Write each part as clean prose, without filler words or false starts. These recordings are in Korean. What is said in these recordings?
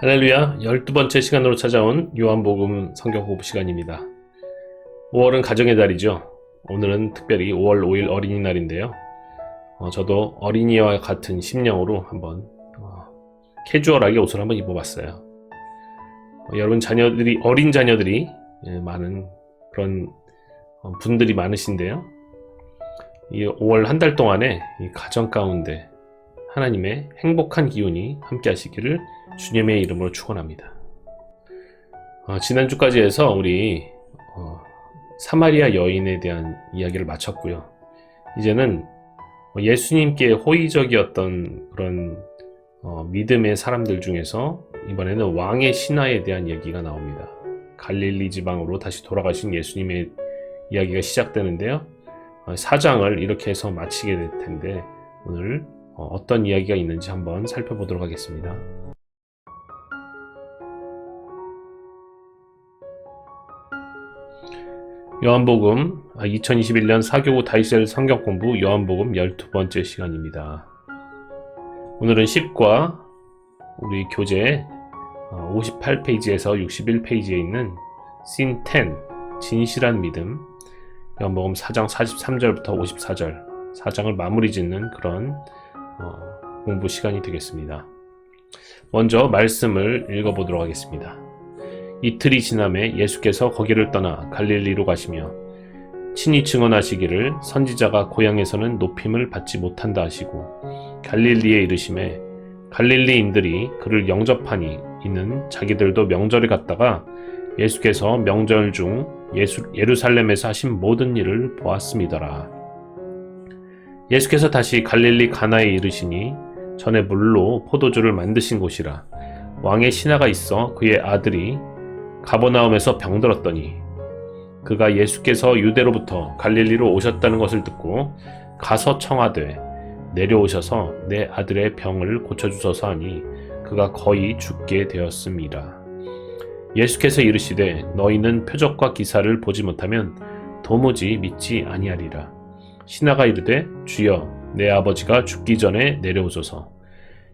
할렐루야, 12번째 시간으로 찾아온 요한복음 성경 공부 시간입니다. 5월은 가정의 달이죠. 오늘은 특별히 5월 5일 어린이날인데요. 저도 어린이와 같은 심령으로 한번 캐주얼하게 옷을 한번 입어봤어요. 여러분 어린 자녀들이 많은 그런 분들이 많으신데요. 이 5월 한 달 동안에 이 가정 가운데 하나님의 행복한 기운이 함께 하시기를 주님의 이름으로 축원합니다. 지난주까지 해서 우리 사마리아 여인에 대한 이야기를 마쳤고요. 이제는 예수님께 호의적이었던 그런 믿음의 사람들 중에서 이번에는 왕의 신하에 대한 얘기가 나옵니다. 갈릴리 지방으로 다시 돌아가신 예수님의 이야기가 시작되는데요. 4장을 이렇게 해서 마치게 될 텐데 오늘 어떤 이야기가 있는지 한번 살펴보도록 하겠습니다. 요한복음 2021년 사교구 다이셀 성경공부 요한복음 12번째 시간입니다. 오늘은 10과 우리 교재 58페이지에서 61페이지에 있는 씬 10 진실한 믿음 요한복음 4장 43절부터 54절 4장을 마무리 짓는 그런 공부 시간이 되겠습니다. 먼저 말씀을 읽어보도록 하겠습니다. 이틀이 지남에 예수께서 거기를 떠나 갈릴리로 가시며 친히 증언하시기를 선지자가 고향에서는 높임을 받지 못한다 하시고 갈릴리에 이르심에 갈릴리인들이 그를 영접하니 이는 자기들도 명절에 갔다가 예수께서 명절 중 예루살렘에서 하신 모든 일을 보았음이더라. 예수께서 다시 갈릴리 가나에 이르시니 전에 물로 포도주를 만드신 곳이라. 왕의 신하가 있어 그의 아들이 가버나움에서 병들었더니 그가 예수께서 유대로부터 갈릴리로 오셨다는 것을 듣고 가서 청하되 내려오셔서 내 아들의 병을 고쳐주소서 하니 그가 거의 죽게 되었음이라. 예수께서 이르시되 너희는 표적과 기사를 보지 못하면 도무지 믿지 아니하리라. 신하가 이르되 주여 내 아버지가 죽기 전에 내려오소서.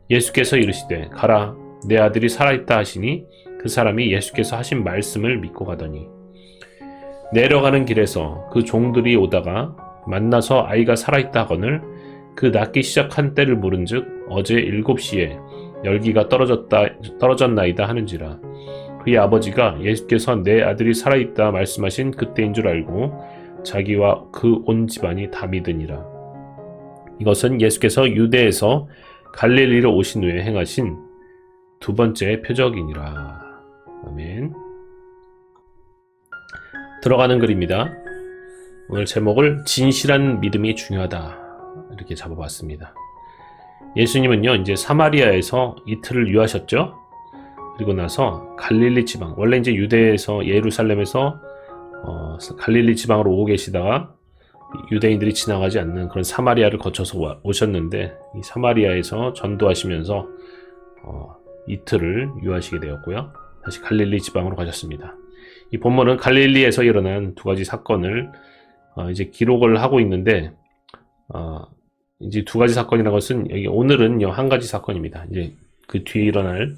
예수께서 이르시되 가라 내 아들이 살아있다 하시니 그 사람이 예수께서 하신 말씀을 믿고 가더니 내려가는 길에서 그 종들이 오다가 만나서 아이가 살아있다 하거늘 그 낫기 시작한 때를 물은즉 어제 7시에 열기가 떨어졌나이다 하는지라. 그의 아버지가 예수께서 내 아들이 살아있다 말씀하신 그때인 줄 알고 자기와 그 온 집안이 다 믿으니라. 이것은 예수께서 유대에서 갈릴리로 오신 후에 행하신 두 번째 표적이니라. 아멘. 들어가는 글입니다. 오늘 제목을 진실한 믿음이 중요하다 이렇게 잡아봤습니다. 예수님은요 이제 사마리아에서 이틀을 유하셨죠. 그리고 나서 갈릴리 지방, 원래 이제 유대에서 예루살렘에서 갈릴리 지방으로 오고 계시다가 유대인들이 지나가지 않는 그런 사마리아를 거쳐서 오셨는데 이 사마리아에서 전도하시면서 이틀을 유하시게 되었고요. 다시 갈릴리 지방으로 가셨습니다. 이 본문은 갈릴리에서 일어난 두 가지 사건을 이제 기록을 하고 있는데 이제 두 가지 사건이라는 것은 여기 오늘은요 한 가지 사건입니다. 이제 그 뒤에 일어날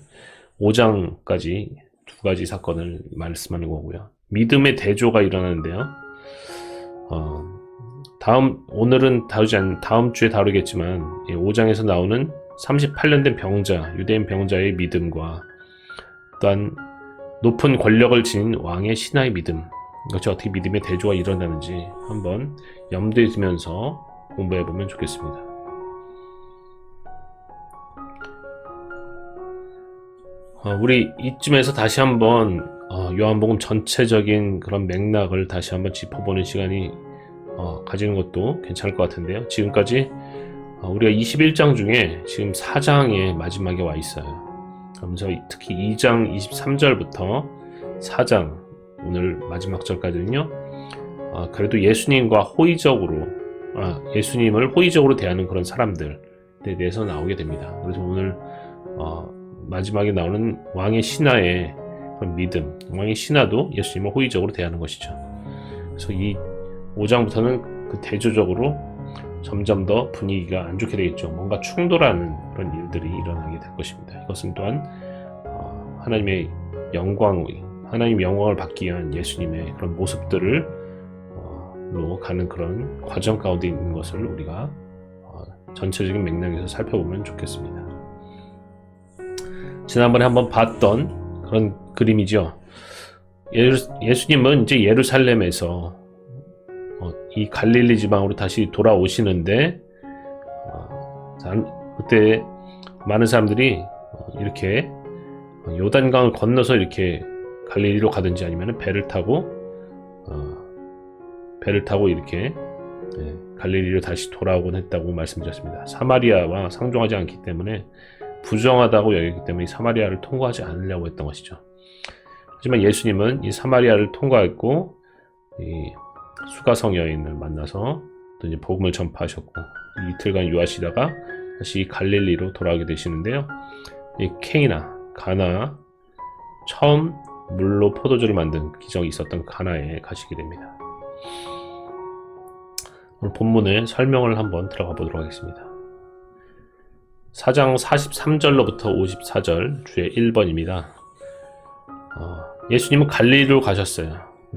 5장까지 두 가지 사건을 말씀하는 거고요. 믿음의 대조가 일어나는데요. 오늘은 다루지 않는 다음 주에 다루겠지만 5장에서 나오는 38년 된 병자, 유대인 병자의 믿음과 또한 높은 권력을 지닌 왕의 신하의 믿음, 이것이 어떻게 믿음의 대조가 일어나는지 한번 염두에 두면서 공부해보면 좋겠습니다. 우리 이쯤에서 다시 한번 요한복음 전체적인 그런 맥락을 다시 한번 짚어보는 시간이 가지는 것도 괜찮을 것 같은데요. 지금까지 우리가 21장 중에 지금 4장의 마지막에 와 있어요. 그러면서 특히 2장 23절부터 4장 오늘 마지막 절까지는요. 그래도 예수님과 예수님을 호의적으로 대하는 그런 사람들에 대해서 나오게 됩니다. 그래서 오늘 마지막에 나오는 왕의 신하의 그런 믿음, 왕의 신하도 예수님을 호의적으로 대하는 것이죠. 그래서 이 5장부터는 그 대조적으로 점점 더 분위기가 안 좋게 되겠죠. 뭔가 충돌하는 그런 일들이 일어나게 될 것입니다. 이것은 또한 하나님의 영광을 받기 위한 예수님의 그런 모습들을 로 가는 그런 과정 가운데 있는 것을 우리가 전체적인 맥락에서 살펴보면 좋겠습니다. 지난번에 한번 봤던 그런 그림이죠. 예수님은 이제 예루살렘에서 이 갈릴리 지방으로 다시 돌아오시는데 그때 많은 사람들이 이렇게 요단강을 건너서 이렇게 갈릴리로 가든지 아니면 배를 타고 이렇게 갈릴리로 다시 돌아오곤 했다고 말씀드렸습니다. 사마리아와 상종하지 않기 때문에 부정하다고 여기기 때문에 사마리아를 통과하지 않으려고 했던 것이죠. 하지만 예수님은 이 사마리아를 통과했고 이 수가성 여인을 만나서 또 이제 복음을 전파하셨고 이틀간 유하시다가 다시 갈릴리로 돌아오게 되시는데요. 이 케이나, 가나, 처음 물로 포도주를 만든 기적이 있었던 가나에 가시게 됩니다. 오늘 본문의 설명을 한번 들어가 보도록 하겠습니다. 4장 43절로부터 54절 주의 1번입니다. 예수님은 갈릴리로 가셨어요.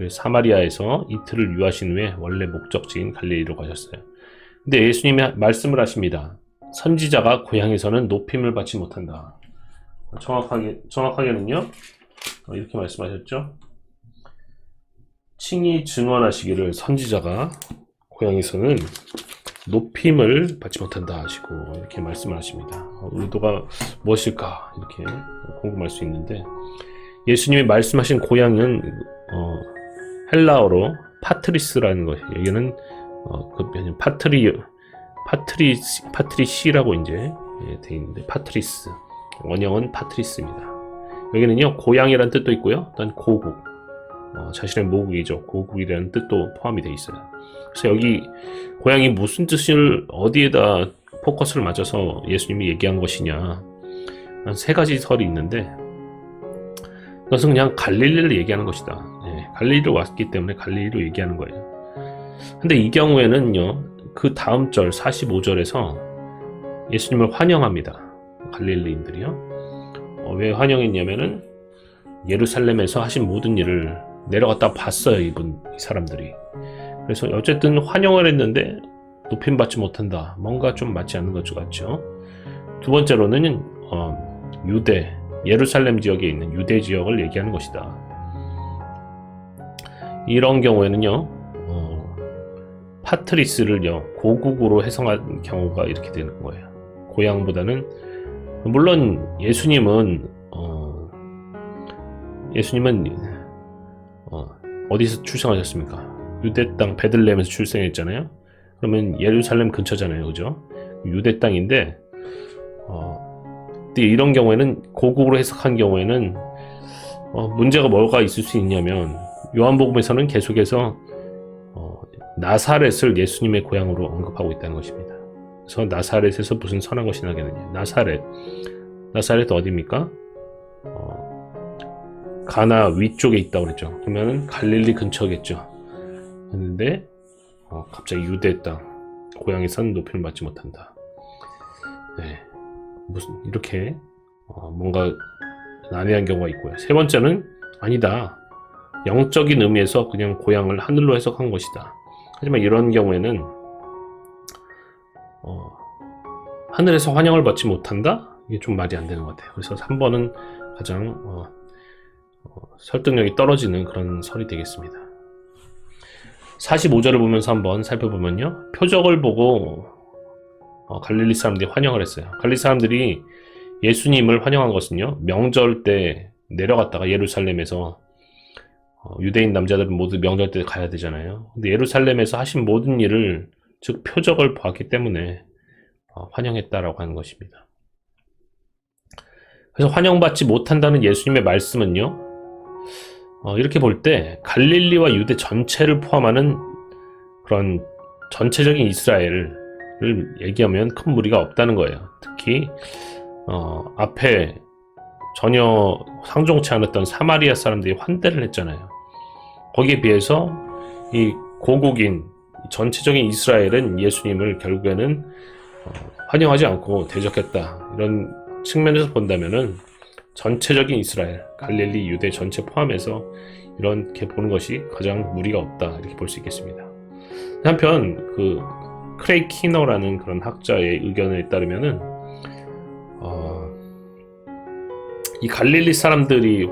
사마리아에서 이틀을 유하신 후에 원래 목적지인 갈릴리로 가셨어요. 근데 예수님이 말씀을 하십니다. 선지자가 고향에서는 높임을 받지 못한다. 정확하게는요, 이렇게 말씀하셨죠. 칭히 증언하시기를 선지자가 고향에서는 높임을 받지 못한다 하시고 이렇게 말씀을 하십니다. 의도가 무엇일까 이렇게 궁금할 수 있는데, 예수님이 말씀하신 고향은 헬라어로 파트리스라는 것이에요. 여기는 파트리시라고 이제 되어 있는데, 파트리스, 원형은 파트리스입니다. 여기는요, 고향이라는 뜻도 있고요, 또한 고국, 자신의 모국이죠. 고국이라는 뜻도 포함이 되어 있어요. 그래서 여기 고향이 무슨 뜻을 어디에다 포커스를 맞춰서 예수님이 얘기한 것이냐, 한 세 가지 설이 있는데, 그것은 그냥 갈릴리를 얘기하는 것이다. 갈릴리로 왔기 때문에 갈릴리로 얘기하는 거예요. 근데 이 경우에는요, 그 다음 절 45절에서 예수님을 환영합니다. 갈릴리인들이요. 왜 환영했냐면은 예루살렘에서 하신 모든 일을 내려갔다 봤어요, 이 사람들이. 그래서 어쨌든 환영을 했는데 높임 받지 못한다. 뭔가 좀 맞지 않는 것 같죠. 두 번째로는 예루살렘 지역에 있는 유대 지역을 얘기하는 것이다. 이런 경우에는요, 파트리스를요, 고국으로 해석한 경우가 이렇게 되는 거예요. 고향보다는, 물론 예수님은 어디서 출생하셨습니까? 유대 땅 베들레헴에서 출생했잖아요. 그러면 예루살렘 근처잖아요, 그죠? 유대 땅인데, 이런 경우에는 고국으로 해석한 경우에는 문제가 뭐가 있을 수 있냐면, 요한복음에서는 계속해서 나사렛을 예수님의 고향으로 언급하고 있다는 것입니다. 그래서 나사렛에서 무슨 선한 것이 나겠느냐. 나사렛 어디입니까? 가나 위쪽에 있다고 그랬죠. 그러면 갈릴리 근처겠죠. 그런데 갑자기 유대 땅, 고향에선 높임을 받지 못한다. 무슨 이렇게 뭔가 난해한 경우가 있고요. 세 번째는 아니다. 영적인 의미에서 그냥 고향을 하늘로 해석한 것이다. 하지만 이런 경우에는 하늘에서 환영을 받지 못한다? 이게 좀 말이 안 되는 것 같아요. 그래서 3번은 가장 설득력이 떨어지는 그런 설이 되겠습니다. 45절을 보면서 한번 살펴보면요, 표적을 보고 갈릴리 사람들이 환영을 했어요. 갈릴리 사람들이 예수님을 환영한 것은요, 명절 때 내려갔다가 예루살렘에서 유대인 남자들은 모두 명절 때 가야 되잖아요. 근데 예루살렘에서 하신 모든 일을, 즉 표적을 보았기 때문에 환영했다라고 하는 것입니다. 그래서 환영받지 못한다는 예수님의 말씀은요, 이렇게 볼 때 갈릴리와 유대 전체를 포함하는 그런 전체적인 이스라엘을 얘기하면 큰 무리가 없다는 거예요. 특히 앞에 전혀 상종치 않았던 사마리아 사람들이 환대를 했잖아요. 거기에 비해서 이 고국인 전체적인 이스라엘은 예수님을 결국에는 환영하지 않고 대적했다. 이런 측면에서 본다면은 전체적인 이스라엘, 갈릴리, 유대 전체 포함해서 이렇게 보는 것이 가장 무리가 없다 이렇게 볼 수 있겠습니다. 한편 그 크레이 키너라는 그런 학자의 의견에 따르면은 이 갈릴리 사람들이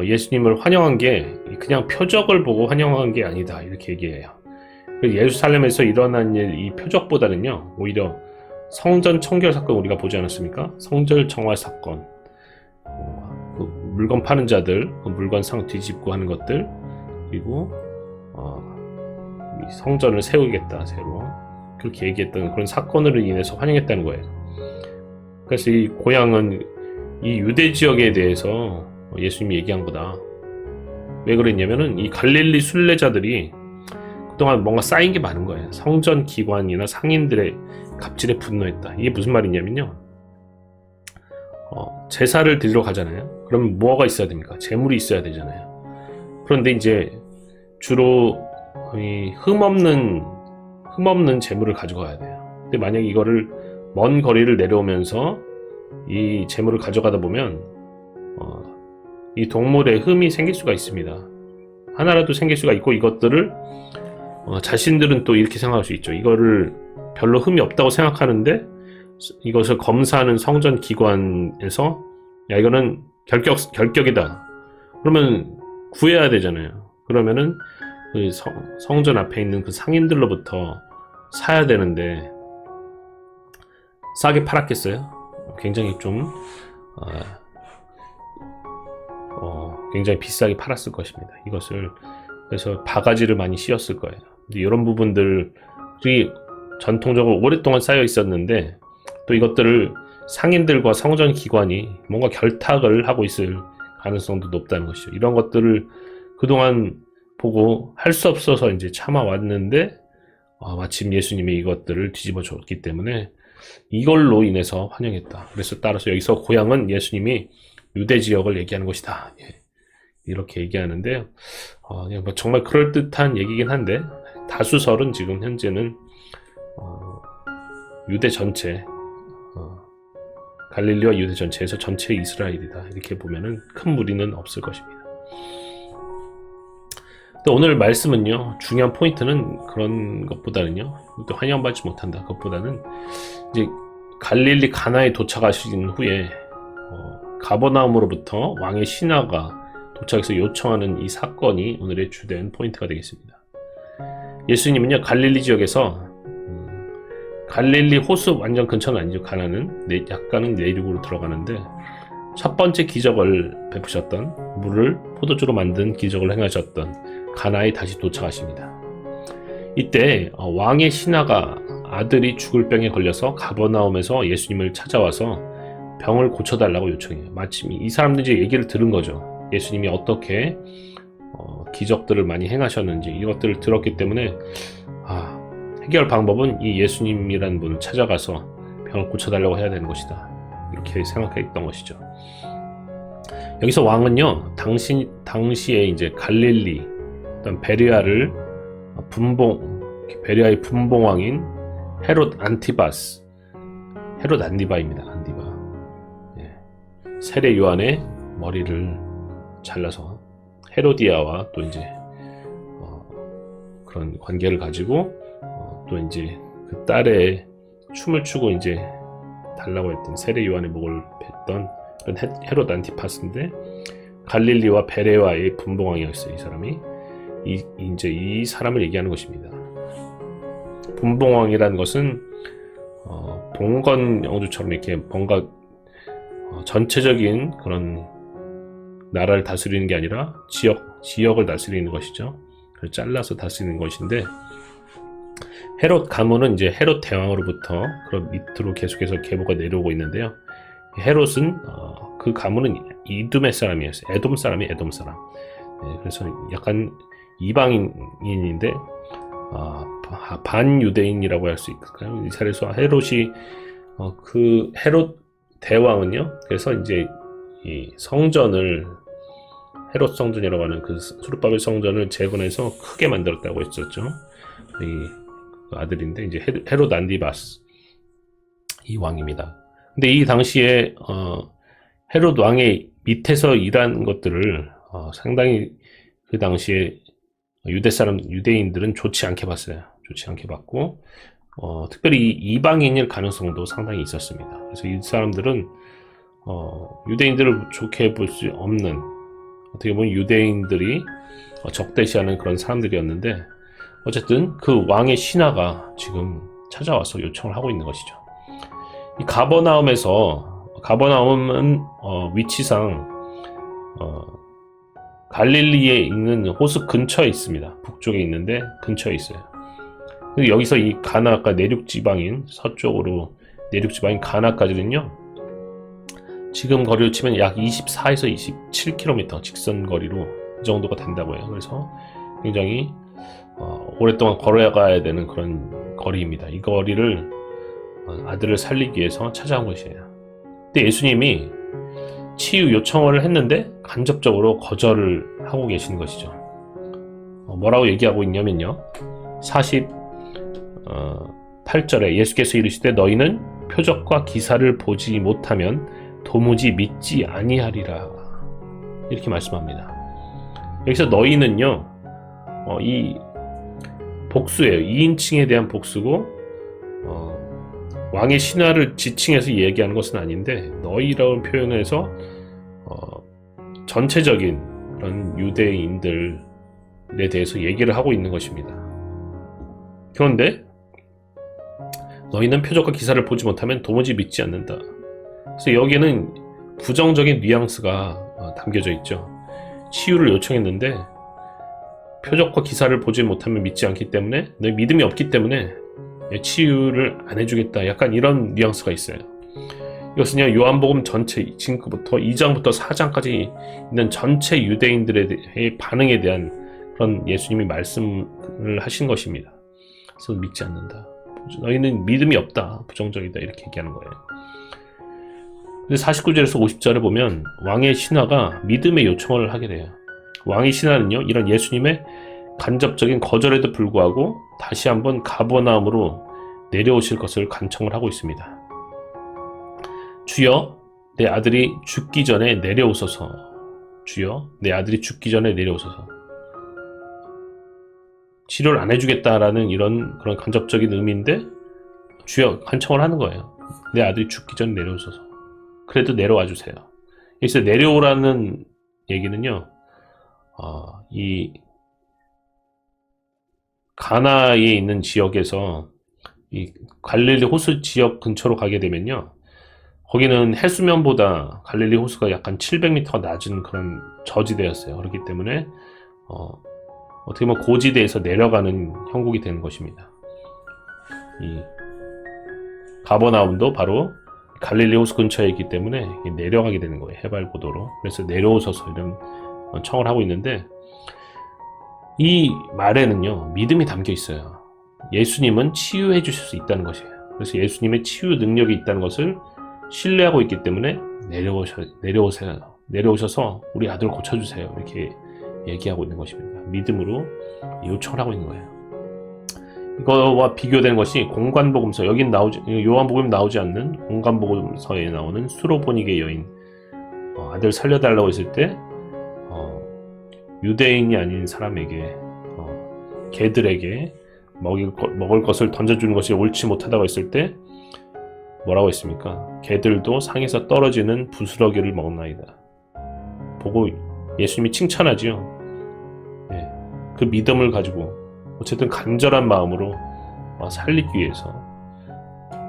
예수님을 환영한 게 그냥 표적을 보고 환영한 게 아니다 이렇게 얘기해요. 예루살렘에서 일어난 일, 이 표적보다는요 오히려 성전 청결 사건 우리가 보지 않았습니까? 성전 정화 사건, 그 물건 파는 자들 그 물건 상 뒤집고 하는 것들, 그리고 이 성전을 세우겠다 새로 그렇게 얘기했던 그런 사건으로 인해서 환영했다는 거예요. 그래서 이 고향은 이 유대 지역에 대해서 예수님이 얘기한 거다. 왜 그랬냐면은 이 갈릴리 순례자들이 그동안 뭔가 쌓인 게 많은 거예요. 성전 기관이나 상인들의 갑질에 분노했다. 이게 무슨 말이냐면요, 제사를 드리러 가잖아요. 그럼 뭐가 있어야 됩니까? 재물이 있어야 되잖아요. 그런데 이제 주로 이 흠없는 재물을 가져가야 돼요. 근데 만약에 이거를 먼 거리를 내려오면서 이 재물을 가져가다 보면 이 동물에 흠이 생길 수가 있습니다. 하나라도 생길 수가 있고, 이것들을 자신들은 또 이렇게 생각할 수 있죠. 이거를 별로 흠이 없다고 생각하는데 이것을 검사하는 성전 기관에서 야 이거는 결격이다. 그러면 구해야 되잖아요. 그러면은 그 성전 앞에 있는 그 상인들로부터 사야 되는데 싸게 팔았겠어요? 굉장히 좀 굉장히 비싸게 팔았을 것입니다. 이것을 그래서 바가지를 많이 씌웠을 거예요. 근데 이런 부분들이 전통적으로 오랫동안 쌓여 있었는데 또 이것들을 상인들과 성전 기관이 뭔가 결탁을 하고 있을 가능성도 높다는 것이죠. 이런 것들을 그동안 보고 할 수 없어서 이제 참아왔는데 마침 예수님이 이것들을 뒤집어 줬기 때문에 이걸로 인해서 환영했다. 그래서 따라서 여기서 고향은 예수님이 유대 지역을 얘기하는 것이다. 이렇게 얘기하는데요. 뭐 정말 그럴듯한 얘기긴 한데 다수설은 지금 현재는 유대 전체, 갈릴리와 유대 전체에서 전체 이스라엘이다. 이렇게 보면은 큰 무리는 없을 것입니다. 또 오늘 말씀은요, 중요한 포인트는 그런 것보다는요, 또 환영받지 못한다. 그것보다는 이제 갈릴리 가나에 도착하신 후에 가버나움으로부터 왕의 신하가 도착해서 요청하는 이 사건이 오늘의 주된 포인트가 되겠습니다. 예수님은요, 갈릴리 지역에서 갈릴리 호수 완전 근처는 아니죠. 가나는 약간은 내륙으로 들어가는데 첫 번째 기적을 베푸셨던, 물을 포도주로 만든 기적을 행하셨던 가나에 다시 도착하십니다. 이때 왕의 신하가 아들이 죽을 병에 걸려서 가버나움에서 예수님을 찾아와서 병을 고쳐달라고 요청해요. 마침 이 사람들이 얘기를 들은 거죠. 예수님이 어떻게 기적들을 많이 행하셨는지 이것들을 들었기 때문에 해결 방법은 이 예수님이라는 분을 찾아가서 병을 고쳐달라고 해야 되는 것이다. 이렇게 생각했던 것이죠. 여기서 왕은요, 당시에 이제 갈릴리, 어떤 베레아의 분봉왕인 헤롯 안디바입니다. 안디바. 세례 요한의 머리를 잘라서 헤로디아와 또 이제 그런 관계를 가지고 또 이제 그 딸의 춤을 추고 이제 달라고 했던 세례 요한의 목을 뱉던 그런 헤롯 안티파스인데, 갈릴리와 베레와의 분봉왕이었어요. 이 사람이 이제 이 사람을 얘기하는 것입니다. 분봉왕이라는 것은 봉건 영주처럼 이렇게 뭔가 전체적인 그런 나라를 다스리는 게 아니라 지역을 다스리는 것이죠. 그래서 잘라서 다스리는 것인데, 헤롯 가문은 이제 헤롯 대왕으로부터 그런 밑으로 계속해서 계보가 내려오고 있는데요. 헤롯은 그 가문은 이두메 사람이었어요. 에돔 사람. 그래서 약간 이방인인데 반유대인이라고 할 수 있을까요? 그래서 헤롯이 그 헤롯 대왕은요. 그래서 이제 이 성전을 헤롯 성전이라고 하는 그 수르바벨 성전을 재건해서 크게 만들었다고 했었죠. 이 아들인데 이제 헤롯 안디바스 이 왕입니다. 근데 이 당시에 헤롯 왕의 밑에서 일한 것들을 상당히 그 당시에 유대인들은 좋지 않게 봤어요. 좋지 않게 봤고, 특별히 이방인일 가능성도 상당히 있었습니다. 그래서 이 사람들은 유대인들을 좋게 볼 수 없는, 어떻게 보면 유대인들이 적대시하는 그런 사람들이었는데, 어쨌든 그 왕의 신하가 지금 찾아와서 요청을 하고 있는 것이죠. 이 가버나움은 위치상 갈릴리에 있는 호수 근처에 있습니다. 북쪽에 있는데 근처에 있어요. 여기서 이 가나가 내륙지방인, 서쪽으로 내륙지방인 가나까지는요, 지금 거리로 치면 약 24에서 27km 직선 거리로 이 정도가 된다고 해요. 그래서 굉장히 오랫동안 걸어가야 되는 그런 거리입니다. 이 거리를 아들을 살리기 위해서 찾아온 것이에요. 근데 예수님이 치유 요청을 했는데 간접적으로 거절을 하고 계시는 것이죠. 뭐라고 얘기하고 있냐면요, 48절에 예수께서 이르시되 너희는 표적과 기사를 보지 못하면 도무지 믿지 아니하리라, 이렇게 말씀합니다. 여기서 너희는요, 이 복수예요. 2인칭에 대한 복수고, 왕의 신하를 지칭해서 얘기하는 것은 아닌데, 너희라는 표현에서 전체적인 그런 유대인들에 대해서 얘기를 하고 있는 것입니다. 그런데 너희는 표적과 기사를 보지 못하면 도무지 믿지 않는다. 그래서 여기에는 부정적인 뉘앙스가 담겨져 있죠. 치유를 요청했는데 표적과 기사를 보지 못하면 믿지 않기 때문에, 너희 믿음이 없기 때문에 치유를 안 해주겠다, 약간 이런 뉘앙스가 있어요. 이것은요, 요한복음 전체 지금부터 2장부터 4장까지 있는 전체 유대인들의 반응에 대한 그런 예수님이 말씀을 하신 것입니다. 그래서 믿지 않는다, 너희는 믿음이 없다, 부정적이다, 이렇게 얘기하는 거예요. 근데 49절에서 50절에 보면 왕의 신하가 믿음의 요청을 하게 돼요. 왕의 신하는요, 이런 예수님의 간접적인 거절에도 불구하고 다시 한번 가버나움으로 내려오실 것을 간청을 하고 있습니다. 주여, 내 아들이 죽기 전에 내려오소서. 주여, 내 아들이 죽기 전에 내려오소서. 치료를 안 해주겠다라는 그런 간접적인 의미인데, 주여, 간청을 하는 거예요. 내 아들이 죽기 전에 내려오소서. 그래도 내려와 주세요. 여기서 내려오라는 얘기는요, 이 가나에 있는 지역에서 이 갈릴리 호수 지역 근처로 가게 되면요, 거기는 해수면보다 갈릴리 호수가 약간 700m 낮은 그런 저지대였어요. 그렇기 때문에 어떻게 보면 고지대에서 내려가는 형국이 되는 것입니다. 이 가버나움도 바로 갈릴리 호수 근처에 있기 때문에 내려가게 되는 거예요, 해발 고도로. 그래서 내려오셔서 이런 청을 하고 있는데, 이 말에는요, 믿음이 담겨 있어요. 예수님은 치유해 주실 수 있다는 것이에요. 그래서 예수님의 치유 능력이 있다는 것을 신뢰하고 있기 때문에 내려오셔서 우리 아들 고쳐주세요, 이렇게 얘기하고 있는 것입니다. 믿음으로 요청을 하고 있는 거예요. 이거와 비교되는 것이 공관복음서, 여긴 요한복음에 나오지 않는 공관복음서에 나오는 수로보니게 여인, 아들 살려달라고 했을 때 유대인이 아닌 사람에게, 개들에게 먹을 것을 던져주는 것이 옳지 못하다고 했을 때 뭐라고 했습니까? 개들도 상에서 떨어지는 부스러기를 먹나이다. 보고 예수님이 칭찬하지요. 네, 그 믿음을 가지고 어쨌든 간절한 마음으로 살리기 위해서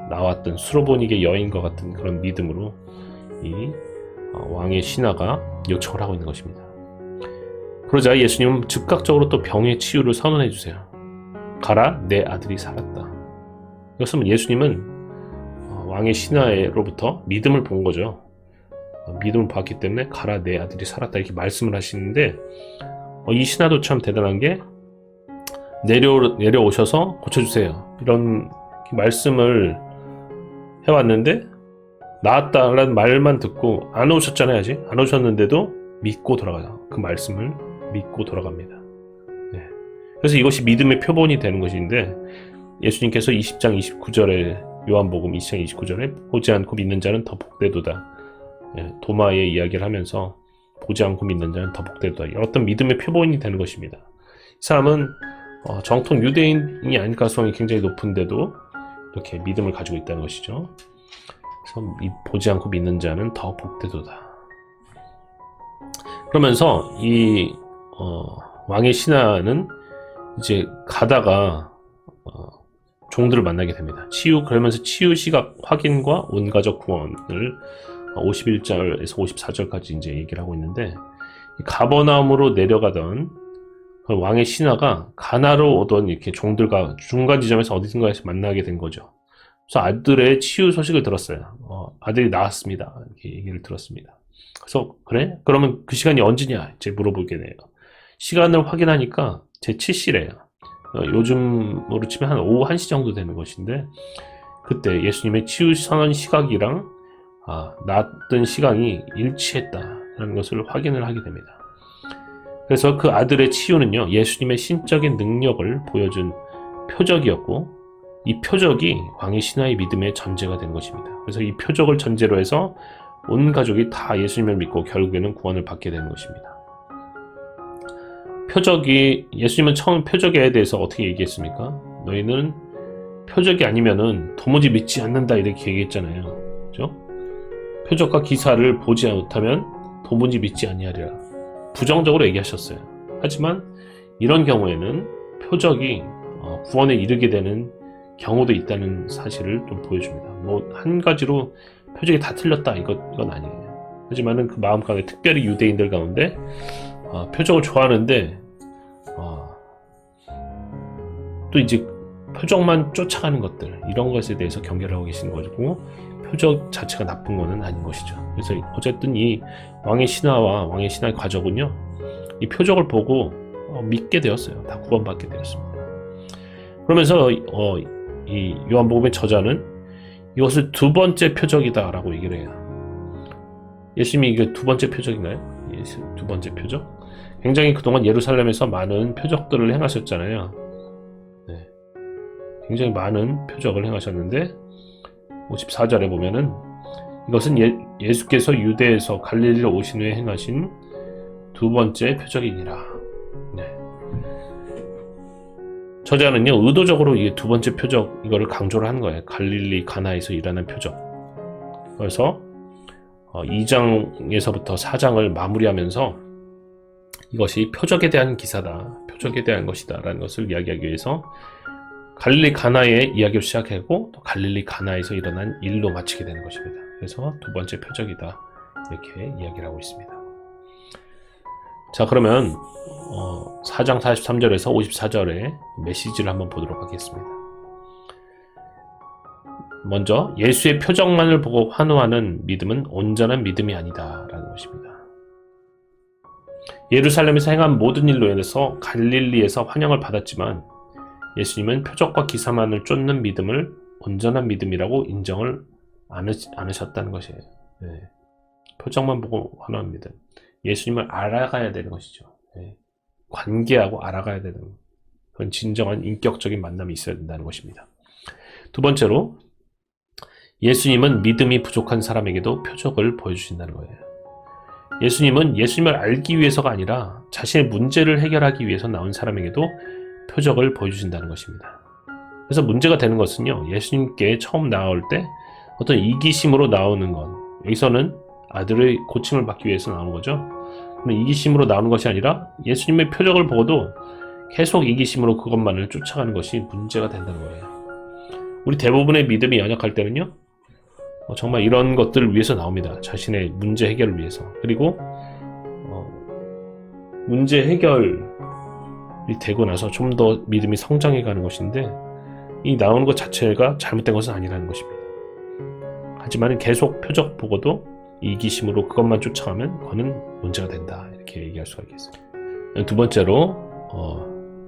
나왔던 수로보니게 여인과 같은 그런 믿음으로 이 왕의 신하가 요청을 하고 있는 것입니다. 그러자 예수님은 즉각적으로 또 병의 치유를 선언해 주세요. 가라, 내 아들이 살았다. 이것은 예수님은 왕의 신하로부터 믿음을 본 거죠. 믿음을 봤기 때문에 가라, 내 아들이 살았다, 이렇게 말씀을 하시는데, 이 신하도 참 대단한 게 내려오셔서 고쳐주세요, 이런 말씀을 해왔는데, 나았다라는 말만 듣고 안 오셨잖아요. 아직 안 오셨는데도 믿고 돌아가요. 그 말씀을 믿고 돌아갑니다. 네. 그래서 이것이 믿음의 표본이 되는 것인데, 예수님께서 20장 29절에 요한복음 20장 29절에 보지 않고 믿는 자는 더 복되도다, 도마의 이야기를 하면서 보지 않고 믿는 자는 더 복되도다. 어떤 믿음의 표본이 되는 것입니다. 이 사람은 정통 유대인이 아닐 가능성이 굉장히 높은데도 이렇게 믿음을 가지고 있다는 것이죠. 그래서 보지 않고 믿는 자는 더 복되도다. 그러면서 이 왕의 신하는 이제 가다가 종들을 만나게 됩니다. 그러면서 치유 시각 확인과 온 가족 구원을 51절에서 54절까지 이제 얘기를 하고 있는데, 가버나움으로 내려가던 그 왕의 신하가 가나로 오던 이렇게 종들과 중간 지점에서 어디선가에서 만나게 된 거죠. 그래서 아들의 치유 소식을 들었어요. 아들이 나았습니다. 이렇게 얘기를 들었습니다. 그래서 그래? 그러면 그 시간이 언제냐? 이제 물어보게 돼요. 시간을 확인하니까 제 7시래요. 요즘으로 치면 한 오후 1시 정도 되는 것인데, 그때 예수님의 치유 선언 시각이랑 낫던 시간이 일치했다는 것을 확인을 하게 됩니다. 그래서 그 아들의 치유는요, 예수님의 신적인 능력을 보여준 표적이었고, 이 표적이 왕의 신하의 믿음의 전제가 된 것입니다. 그래서 이 표적을 전제로 해서 온 가족이 다 예수님을 믿고 결국에는 구원을 받게 되는 것입니다. 예수님은 처음 표적에 대해서 어떻게 얘기했습니까? 너희는 표적이 아니면은 도무지 믿지 않는다, 이렇게 얘기했잖아요. 그죠? 표적과 기사를 보지 못하면 도무지 믿지 아니하리라. 부정적으로 얘기하셨어요. 하지만 이런 경우에는 표적이 구원에 이르게 되는 경우도 있다는 사실을 좀 보여줍니다. 한 가지로 표적이 다 틀렸다, 이건 아니에요. 하지만은 그 마음 가운데, 특별히 유대인들 가운데 표적을 좋아하는데 또 이제 표적만 쫓아가는 것들, 이런 것에 대해서 경계를 하고 계시는 거고, 표적 자체가 나쁜 것은 아닌 것이죠. 그래서 어쨌든 이 왕의 신하와 왕의 신하의 가족은요, 이 표적을 보고 믿게 되었어요. 다 구원받게 되었습니다. 그러면서 이 요한복음의 저자는 이것을 두 번째 표적이다 라고 얘기를 해요. 예수님이 이게 두 번째 표적인가요? 두 번째 표적? 굉장히 그동안 예루살렘에서 많은 표적들을 행하셨잖아요. 네. 굉장히 많은 표적을 행하셨는데 54절에 보면은 이것은 예수께서 유대에서 갈릴리로 오신 후에 행하신 두 번째 표적이니라. 네. 저자는요, 의도적으로 이 두 번째 표적, 이거를 강조를 하는 거예요. 갈릴리 가나에서 일어난 표적. 그래서 2장에서부터 4장을 마무리하면서 이것이 표적에 대한 기사다, 표적에 대한 것이다 라는 것을 이야기하기 위해서 갈릴리 가나의 이야기를 시작하고 또 갈릴리 가나에서 일어난 일로 마치게 되는 것입니다. 그래서 두 번째 표적이다, 이렇게 이야기를 하고 있습니다. 자, 그러면 4장 43절에서 54절의 메시지를 한번 보도록 하겠습니다. 먼저 예수의 표적만을 보고 환호하는 믿음은 온전한 믿음이 아니다 라는 것입니다. 예루살렘에서 행한 모든 일로 인해서 갈릴리에서 환영을 받았지만 예수님은 표적과 기사만을 쫓는 믿음을 온전한 믿음이라고 인정을 않으셨다는 것이에요. 네. 표적만 보고 환호하는 믿음, 예수님을 알아가야 되는 것이죠. 네. 관계하고 알아가야 되는, 그런 진정한 인격적인 만남이 있어야 된다는 것입니다. 두 번째로, 예수님은 믿음이 부족한 사람에게도 표적을 보여주신다는 거예요. 예수님은 예수님을 알기 위해서가 아니라 자신의 문제를 해결하기 위해서 나온 사람에게도 표적을 보여주신다는 것입니다. 그래서 문제가 되는 것은요, 예수님께 처음 나올 때 어떤 이기심으로 나오는 것, 여기서는 아들의 고침을 받기 위해서 나오는 거죠. 이기심으로 나오는 것이 아니라 예수님의 표적을 보고도 계속 이기심으로 그것만을 쫓아가는 것이 문제가 된다는 거예요. 우리 대부분의 믿음이 연약할 때는요, 정말 이런 것들을 위해서 나옵니다. 자신의 문제 해결을 위해서. 그리고 문제 해결이 되고 나서 좀 더 믿음이 성장해 가는 것인데, 이 나오는 것 자체가 잘못된 것은 아니라는 것입니다. 하지만 계속 표적 보고도 이기심으로 그것만 쫓아가면 그거는 문제가 된다, 이렇게 얘기할 수가 있겠습니다. 두 번째로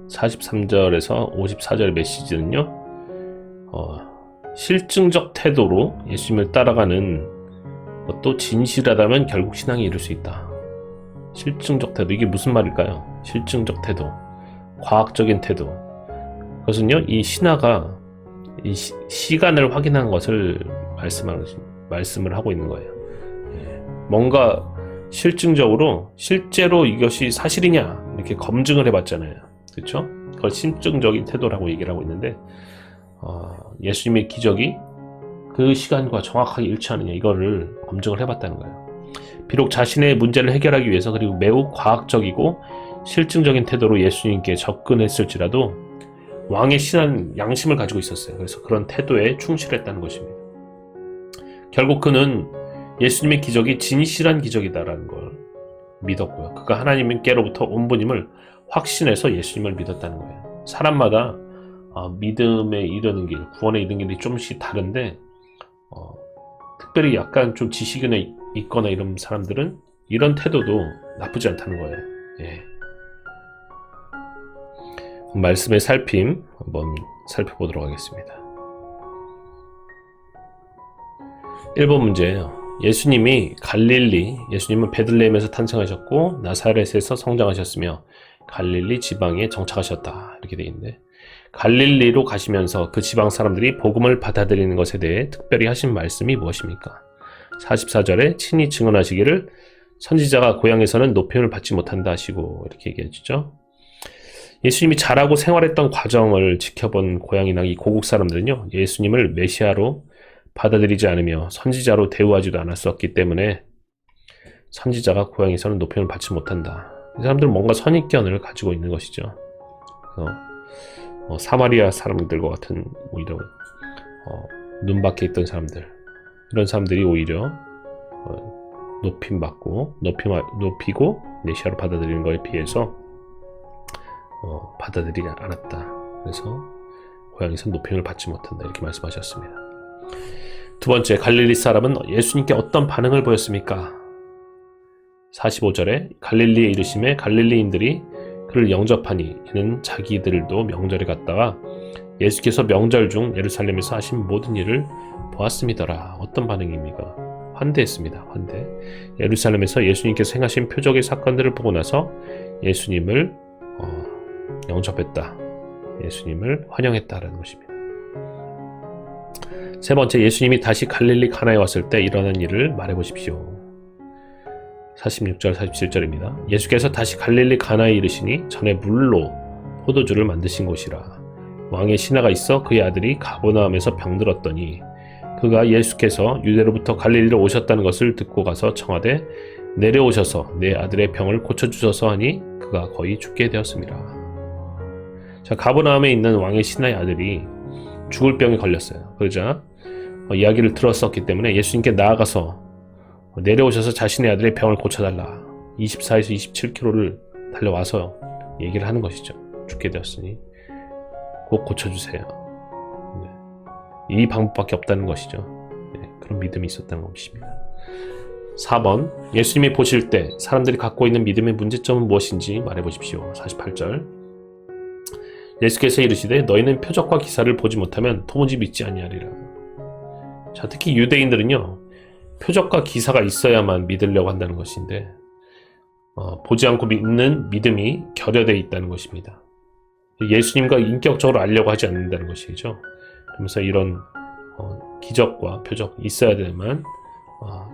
43절에서 54절의 메시지는요, 실증적 태도로 예수님을 따라가는 것도 진실하다면 결국 신앙에 이를 수 있다. 실증적 태도, 이게 무슨 말일까요? 실증적 태도, 과학적인 태도. 그것은요, 이 신하가 이 시간을 확인한 것을 말씀을 하고 있는 거예요. 뭔가 실제로 이것이 사실이냐 이렇게 검증을 해봤잖아요. 그렇죠? 그걸 심증적인 태도라고 얘기를 하고 있는데 예수님의 기적이 그 시간과 정확하게 일치하느냐 이거를 검증을 해봤다는 거예요. 비록 자신의 문제를 해결하기 위해서 그리고 매우 과학적이고 실증적인 태도로 예수님께 접근했을지라도 왕의 신한 양심을 가지고 있었어요. 그래서 그런 태도에 충실했다는 것입니다. 결국 그는 예수님의 기적이 진실한 기적이다라는 걸 믿었고요. 그가 하나님께로부터 온 분임을 확신해서 예수님을 믿었다는 거예요. 사람마다 믿음에 이르는 길, 구원에 이르는 길이 조금씩 다른데 특별히 약간 좀 지식이 있거나 이런 사람들은 이런 태도도 나쁘지 않다는 거예요. 예. 말씀의 살핌 한번 살펴보도록 하겠습니다. 1번 문제예요. 예수님은 베들레헴에서 탄생하셨고 나사렛에서 성장하셨으며 갈릴리 지방에 정착하셨다 이렇게 되어 있는데, 갈릴리로 가시면서 그 지방 사람들이 복음을 받아들이는 것에 대해 특별히 하신 말씀이 무엇입니까? 44절에 친히 증언하시기를 선지자가 고향에서는 높임을 받지 못한다 하시고 이렇게 얘기해 주죠. 예수님이 자라고 생활했던 과정을 지켜본 고향이나 이 고국 사람들은요, 예수님을 메시아로 받아들이지 않으며 선지자로 대우하지도 않았었기 때문에 선지자가 고향에서는 높임을 받지 못한다. 이 사람들은 뭔가 선입견을 가지고 있는 것이죠. 사마리아 사람들과 같은 오히려 눈 밖에 있던 사람들, 이런 사람들이 오히려 높이고 메시아로 받아들이는 것에 비해서 받아들이지 않았다. 그래서 고향에서 높임을 받지 못한다 이렇게 말씀하셨습니다. 두 번째, 갈릴리 사람은 예수님께 어떤 반응을 보였습니까? 45절에 갈릴리에 이르심에 갈릴리인들이 그를 영접하니 이는 자기들도 명절에 갔다가 예수께서 명절 중 예루살렘에서 하신 모든 일을 보았음이더라. 어떤 반응입니까? 환대했습니다. 환대. 예루살렘에서 예수님께서 행하신 표적의 사건들을 보고 나서 예수님을 영접했다. 예수님을 환영했다라는 것입니다. 세 번째, 예수님이 다시 갈릴리 가나에 왔을 때 일어난 일을 말해보십시오. 46절 47절입니다. 예수께서 다시 갈릴리 가나에 이르시니 전에 물로 포도주를 만드신 곳이라. 왕의 신하가 있어 그의 아들이 가버나움에서 병들었더니 그가 예수께서 유대로부터 갈릴리로 오셨다는 것을 듣고 가서 청하되 내려오셔서 내 아들의 병을 고쳐주소서 하니 그가 거의 죽게 되었습니다. 자, 가버나움에 있는 왕의 신하의 아들이 죽을 병에 걸렸어요. 그러자 이야기를 들었었기 때문에 예수님께 나아가서 내려오셔서 자신의 아들의 병을 고쳐달라. 24에서 27km를 달려와서 얘기를 하는 것이죠. 죽게 되었으니 꼭 고쳐주세요. 네. 이 방법밖에 없다는 것이죠. 네, 그런 믿음이 있었다는 것입니다. 4번, 예수님이 보실 때 사람들이 갖고 있는 믿음의 문제점은 무엇인지 말해보십시오. 48절, 예수께서 이르시되 너희는 표적과 기사를 보지 못하면 도무지 믿지 아니하리라. 자, 특히 유대인들은요, 표적과 기사가 있어야만 믿으려고 한다는 것인데 보지 않고 믿는 믿음이 결여되어 있다는 것입니다. 예수님과 인격적으로 알려고 하지 않는다는 것이죠. 그러면서 이런 기적과 표적 있어야 되만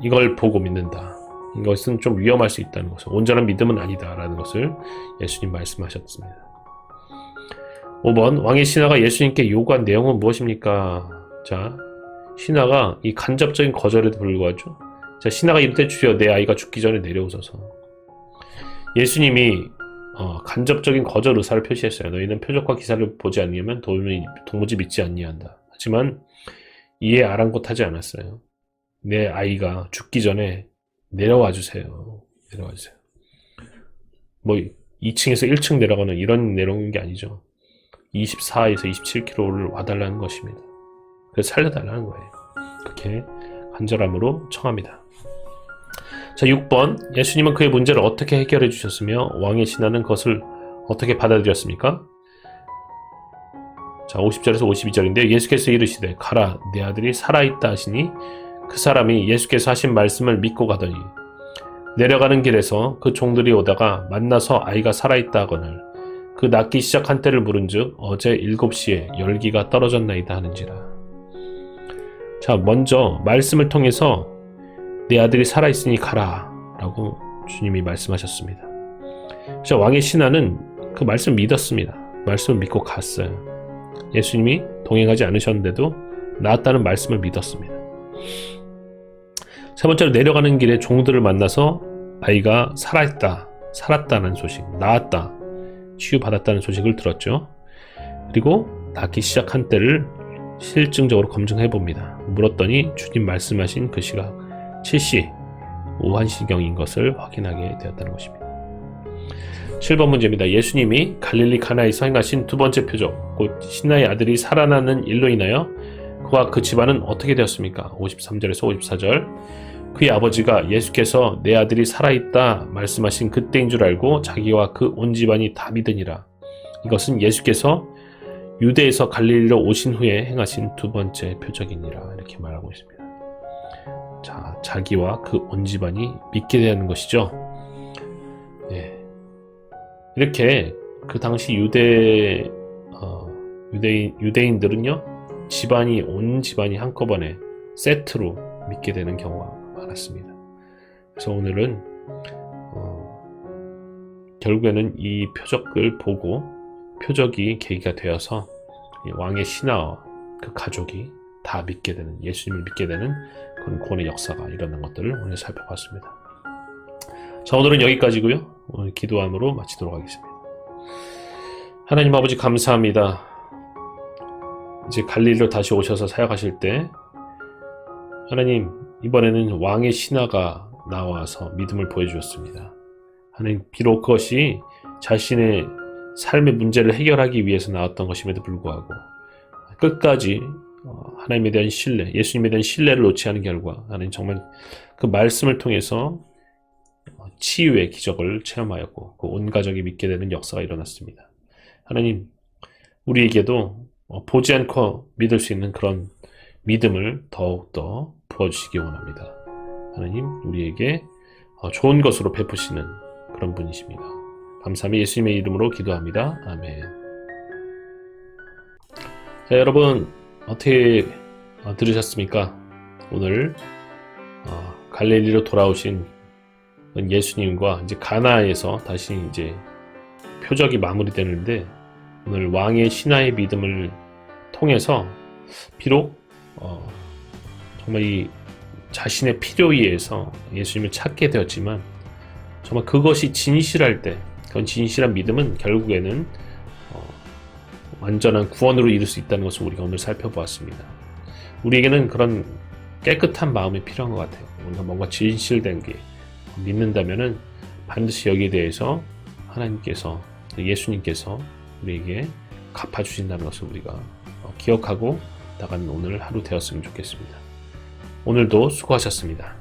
이걸 보고 믿는다. 이것은 좀 위험할 수 있다는 것을, 온전한 믿음은 아니다라는 것을 예수님 말씀하셨습니다. 5번, 왕의 신하가 예수님께 요구한 내용은 무엇입니까? 자, 신하가 이 간접적인 거절에도 불구하죠. 자, 신하가 이럴 때 주여 내 아이가 죽기 전에 내려오소서. 예수님이 간접적인 거절 의사를 표시했어요. 너희는 표적과 기사를 보지 않으면 도무지 믿지 아니한다. 하지만 이에 아랑곳하지 않았어요. 내 아이가 죽기 전에 내려와 주세요. 내려와 주세요. 뭐 2층에서 1층 내려가는 이런 내용인 게 아니죠. 24에서 27km를 와달라는 것입니다. 그래서 살려달라는 거예요. 그렇게 간절함으로 청합니다. 자, 6번, 예수님은 그의 문제를 어떻게 해결해 주셨으며 왕의 신하는 그것을 어떻게 받아들였습니까? 자, 50절에서 52절인데 예수께서 이르시되 가라 내 아들이 살아있다 하시니 그 사람이 예수께서 하신 말씀을 믿고 가더니 내려가는 길에서 그 종들이 오다가 만나서 아이가 살아있다 하거늘 그 낫기 시작한 때를 물은즉 어제 7시에 열기가 떨어졌나이다 하는지라. 자, 먼저 말씀을 통해서 내 아들이 살아있으니 가라 라고 주님이 말씀하셨습니다. 그래서 왕의 신하는 그 말씀을 믿었습니다. 말씀을 믿고 갔어요. 예수님이 동행하지 않으셨는데도 나았다는 말씀을 믿었습니다. 세 번째로 내려가는 길에 종들을 만나서 아이가 살았다는 소식, 나았다, 치유받았다는 소식을 들었죠. 그리고 낫기 시작한 때를 실증적으로 검증해 봅니다. 물었더니 주님 말씀하신 그 시각 7시 오후 1시경인 것을 확인하게 되었다는 것입니다. 7번 문제입니다. 예수님이 갈릴리 가나에서 행하신 두 번째 표적, 곧 신하의 아들이 살아나는 일로 인하여 그와 그 집안은 어떻게 되었습니까? 53절에서 54절. 그의 아버지가 예수께서 내 아들이 살아있다 말씀하신 그때인 줄 알고 자기와 그 온 집안이 다 믿으니라. 이것은 예수께서 유대에서 갈릴리로 오신 후에 행하신 두 번째 표적이니라. 이렇게 말하고 있습니다. 자, 자기와 그 온 집안이 믿게 되는 것이죠. 네. 이렇게 그 당시 유대인들은요, 온 집안이 한꺼번에 세트로 믿게 되는 경우가 많았습니다. 그래서 오늘은 결국에는 이 표적을 보고 표적이 계기가 되어서 왕의 신하와 그 가족이 다 믿게 되는, 예수님을 믿게 되는 그런 구원의 역사가 일어난 것들을 오늘 살펴봤습니다. 자, 오늘은 여기까지고요. 오늘 기도함으로 마치도록 하겠습니다. 하나님 아버지 감사합니다. 이제 갈릴리로 다시 오셔서 사역하실 때 하나님, 이번에는 왕의 신하가 나와서 믿음을 보여주었습니다. 하나님, 비록 그것이 자신의 삶의 문제를 해결하기 위해서 나왔던 것임에도 불구하고 끝까지 하나님에 대한 신뢰, 예수님에 대한 신뢰를 놓지 않은 결과 하나님 정말 그 말씀을 통해서 치유의 기적을 체험하였고 그 온 가족이 믿게 되는 역사가 일어났습니다. 하나님, 우리에게도 보지 않고 믿을 수 있는 그런 믿음을 더욱더 부어주시기 원합니다. 하나님, 우리에게 좋은 것으로 베푸시는 그런 분이십니다. 감사합니다. 예수님의 이름으로 기도합니다. 아멘. 자, 여러분 어떻게 들으셨습니까? 오늘 갈릴리로 돌아오신 예수님과 이제 가나에서 다시 이제 표적이 마무리되는데, 오늘 왕의 신하의 믿음을 통해서 비록 정말 이 자신의 필요에 의해서 예수님을 찾게 되었지만 정말 그것이 진실할 때, 그런 진실한 믿음은 결국에는 완전한 구원으로 이룰 수 있다는 것을 우리가 오늘 살펴보았습니다. 우리에게는 그런 깨끗한 마음이 필요한 것 같아요. 우리가 뭔가 진실된 게 믿는다면은 반드시 여기에 대해서 하나님께서, 예수님께서 우리에게 갚아주신다는 것을 우리가 기억하고 나가는 오늘 하루 되었으면 좋겠습니다. 오늘도 수고하셨습니다.